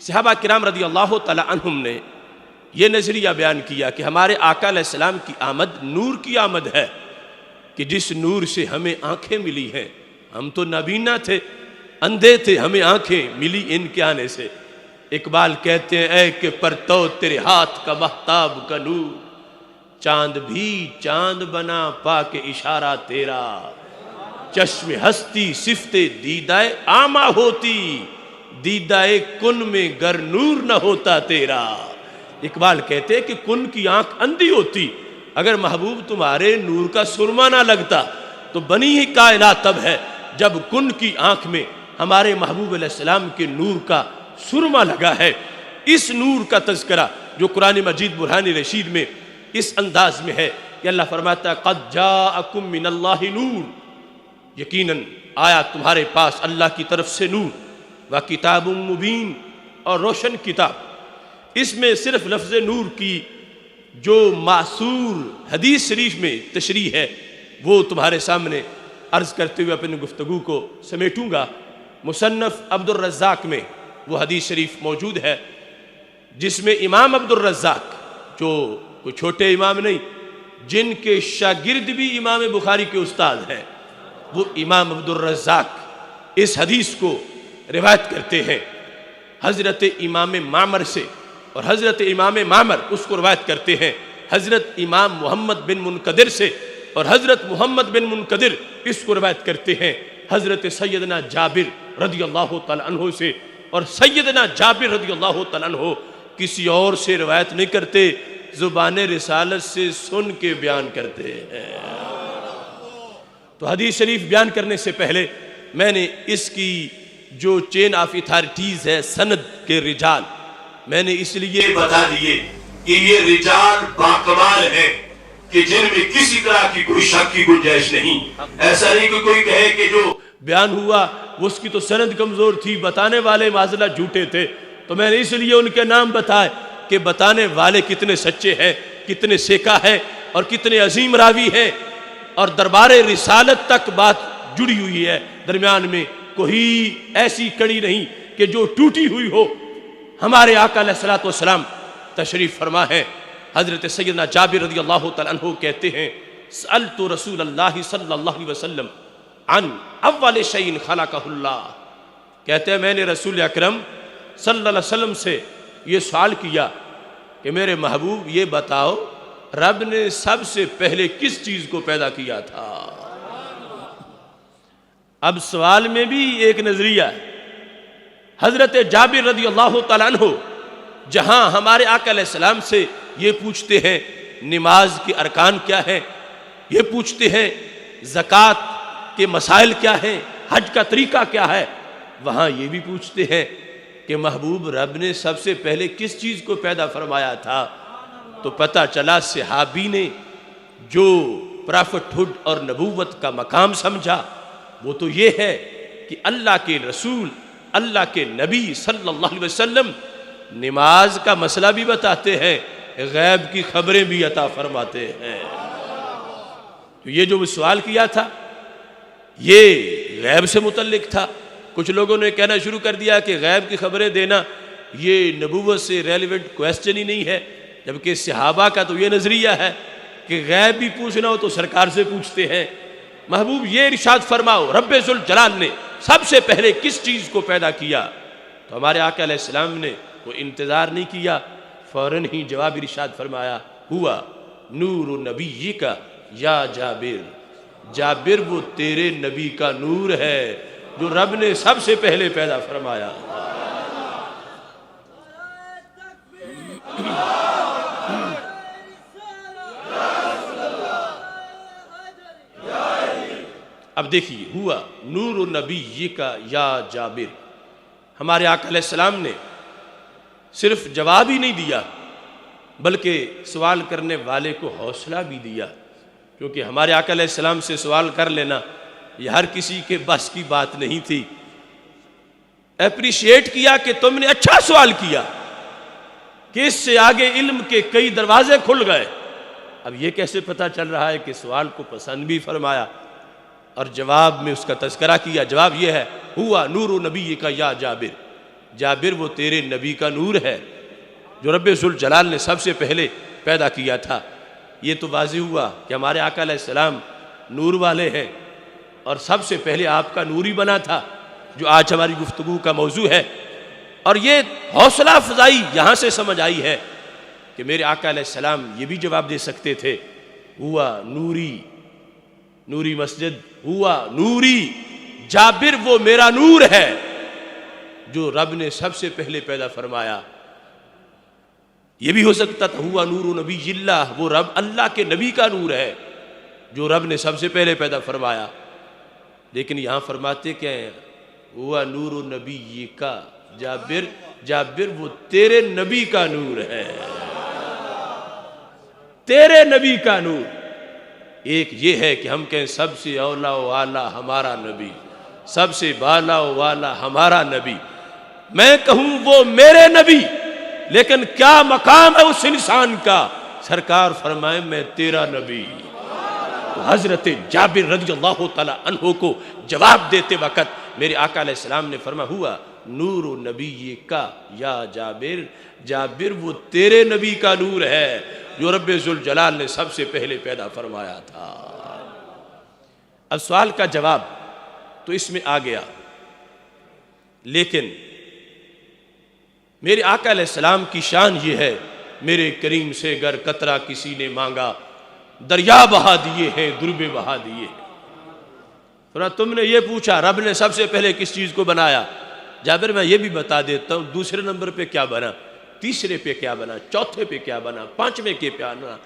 صحابہ کرام رضی اللہ تعالی عنہم نے یہ نظریہ بیان کیا کہ ہمارے آقا علیہ السلام کی آمد نور کی آمد ہے، کہ جس نور سے ہمیں آنکھیں ملی ہیں. ہم تو نابینا تھے، اندھے تھے، ہمیں آنکھیں ملی ان کے آنے سے. اقبال کہتے ہیں اے کہ پرتو تیرے ہاتھ کا مہتاب کا نور، چاند بھی چاند بنا پا کے اشارہ تیرا، چشم ہستی صفت دیدہ آما ہوتی، دیدہ کن میں گر نور نہ ہوتا تیرا. اقبال کہتے ہیں کہ کن کی آنکھ اندھی ہوتی، اگر محبوب تمہارے نور کا سرما نہ لگتا. تو بنی ہی کائنات تب ہے جب کن کی آنکھ میں ہمارے محبوب علیہ السلام کے نور کا سرما لگا ہے. اس نور کا تذکرہ جو قرآن مجید برہان رشید میں اس انداز میں ہے کہ اللہ فرماتا ہے قد جاءکم من اللہ نور، یقیناً آیا تمہارے پاس اللہ کی طرف سے نور، وکتاب مبین، اور روشن کتاب. اس میں صرف لفظ نور کی جو معصور حدیث شریف میں تشریح ہے وہ تمہارے سامنے عرض کرتے ہوئے اپنی گفتگو کو سمیٹوں گا. مصنف عبد الرزاق میں وہ حدیث شریف موجود ہے جس میں امام عبد الرزاق، جو کوئی چھوٹے امام نہیں، جن کے شاگرد بھی امام بخاری کے استاد ہیں، وہ امام عبد الرزاق اس حدیث کو روایت کرتے ہیں حضرت امام معمر سے، اور حضرت امام معمر اس کو روایت کرتے ہیں حضرت امام محمد بن منقدر سے، اور حضرت محمد بن منقدر اس کو روایت کرتے ہیں حضرت سیدنا جابر رضی اللہ تعالیٰ عنہ سے. اور سیدنا جابر رضی اللہ تعالیٰ عنہ کسی اور سے روایت نہیں کرتے، زبان رسالت سے سن کے بیان کرتے ہیں. تو حدیث شریف بیان کرنے سے پہلے میں نے اس کی جو چین آف اتھارٹیز ہے، سند کے رجال، میں نے اس لیے بتا دیے کہ یہ رجال باکمال ہیں کہ جن میں کسی طرح کی کوئی شک کی گنجائش نہیں. ایسا نہیں کہ کوئی کہے کہ جو بیان ہوا اس کی تو سند کمزور تھی، بتانے والے معاذ جھوٹے تھے. تو میں نے اس لیے ان کے نام بتائے کہ بتانے والے کتنے سچے ہیں، کتنے سیکا ہیں، اور کتنے عظیم راوی ہیں، اور دربار رسالت تک بات جڑی ہوئی ہے. درمیان میں کوئی ایسی کڑی نہیں کہ جو ٹوٹی ہوئی ہو. ہمارے آقا علیہ السلام تشریف فرما ہے. حضرت سیدنا جابر رضی اللہ تعالیٰ عنہ کہتے ہیں سألت رسول اللہ صلی اللہ علیہ وسلم عن اول شیء خلقہ اللہ، کہتے ہیں میں نے رسول اکرم صلی اللہ علیہ وسلم سے یہ سوال کیا کہ میرے محبوب یہ بتاؤ رب نے سب سے پہلے کس چیز کو پیدا کیا تھا. اب سوال میں بھی ایک نظریہ ہے. حضرت جابر رضی اللہ تعالیٰ عنہ جہاں ہمارے آقا علیہ السلام سے یہ پوچھتے ہیں نماز کے ارکان کیا ہیں، یہ پوچھتے ہیں زکوٰۃ کے مسائل کیا ہیں، حج کا طریقہ کیا ہے، وہاں یہ بھی پوچھتے ہیں کہ محبوب رب نے سب سے پہلے کس چیز کو پیدا فرمایا تھا. تو پتہ چلا صحابی نے جو پرافٹ ہوڈ اور نبوت کا مقام سمجھا وہ تو یہ ہے کہ اللہ کے رسول، اللہ کے نبی صلی اللہ علیہ وسلم نماز کا مسئلہ بھی بتاتے ہیں، غیب کی خبریں بھی عطا فرماتے ہیں. تو یہ جو سوال کیا تھا یہ غیب سے متعلق تھا. کچھ لوگوں نے کہنا شروع کر دیا کہ غیب کی خبریں دینا یہ نبوت سے ریلیونٹ کویسچن ہی نہیں ہے، جبکہ صحابہ کا تو یہ نظریہ ہے کہ غیب بھی پوچھنا ہو تو سرکار سے پوچھتے ہیں. محبوب یہ ارشاد فرماؤ رب ذوالجلال نے سب سے پہلے کس چیز کو پیدا کیا. تو ہمارے آقا علیہ السلام نے وہ انتظار نہیں کیا، فوراً ہی جواب ارشاد فرمایا ہوا نور نبی کا یا جابر، جابر وہ تیرے نبی کا نور ہے جو رب نے سب سے پہلے پیدا فرمایا. اب دیکھیے ہوا نور نبی کا یا جابر، ہمارے آقا علیہ السلام نے صرف جواب ہی نہیں دیا بلکہ سوال کرنے والے کو حوصلہ بھی دیا، کیونکہ ہمارے آقا علیہ السلام سے سوال کر لینا یہ ہر کسی کے بس کی بات نہیں تھی. اپریشیٹ کیا کہ تم نے اچھا سوال کیا کہ اس سے آگے علم کے کئی دروازے کھل گئے. اب یہ کیسے پتہ چل رہا ہے کہ سوال کو پسند بھی فرمایا اور جواب میں اس کا تذکرہ کیا. جواب یہ ہے ہوا نور نبی کا یا جابر، جابر وہ تیرے نبی کا نور ہے جو رب ذوالجلال نے سب سے پہلے پیدا کیا تھا۔ یہ تو واضح ہوا کہ ہمارے آقا علیہ السلام نور والے ہیں، اور سب سے پہلے آپ کا نور ہی بنا تھا، جو آج ہماری گفتگو کا موضوع ہے۔ اور یہ حوصلہ افزائی یہاں سے سمجھ آئی ہے کہ میرے آقا علیہ السلام یہ بھی جواب دے سکتے تھے، ہوا نوری، نوری مسجد، ہوا نوری، جابر وہ میرا نور ہے جو رب نے سب سے پہلے پیدا فرمایا۔ یہ بھی ہو سکتا تھا ہوا نور نبی اللہ، وہ رب اللہ کے نبی کا نور ہے جو رب نے سب سے پہلے پیدا فرمایا۔ لیکن یہاں فرماتے کہ ہوا نور نبی کا جابر، جابر وہ تیرے نبی کا نور ہے، تیرے نبی کا نور۔ ایک یہ ہے کہ ہم کہیں سب سے اولا و اعلیٰ ہمارا نبی، سب سے بالا و والا ہمارا نبی، میں کہوں وہ میرے نبی، لیکن کیا مقام ہے اس انسان کا؟ سرکار فرمائے میں تیرا نبی۔ تو حضرت جابر رضی اللہ تعالی عنہ کو جواب دیتے وقت میرے آقا علیہ السلام نے فرمایا ہوا نور نبی کا یا جابر، جابر وہ تیرے نبی کا نور ہے جو رب ذوالجلال نے سب سے پہلے پیدا فرمایا تھا۔ اب سوال کا جواب تو اس میں آ گیا، لیکن میرے آقا علیہ السلام کی شان یہ ہے، میرے کریم سے گر قطرہ کسی نے مانگا، دریا بہا دیے ہیں، دربے بہا دیے ہیں۔ تم نے یہ پوچھا رب نے سب سے پہلے کس چیز کو بنایا؟ جابر میں یہ بھی بتا دیتا ہوں، دوسرے نمبر پہ کیا بنا، تیسرے پہ کیا بنا، چوتھے پہ کیا بنا، پانچویں کے کیا بنا۔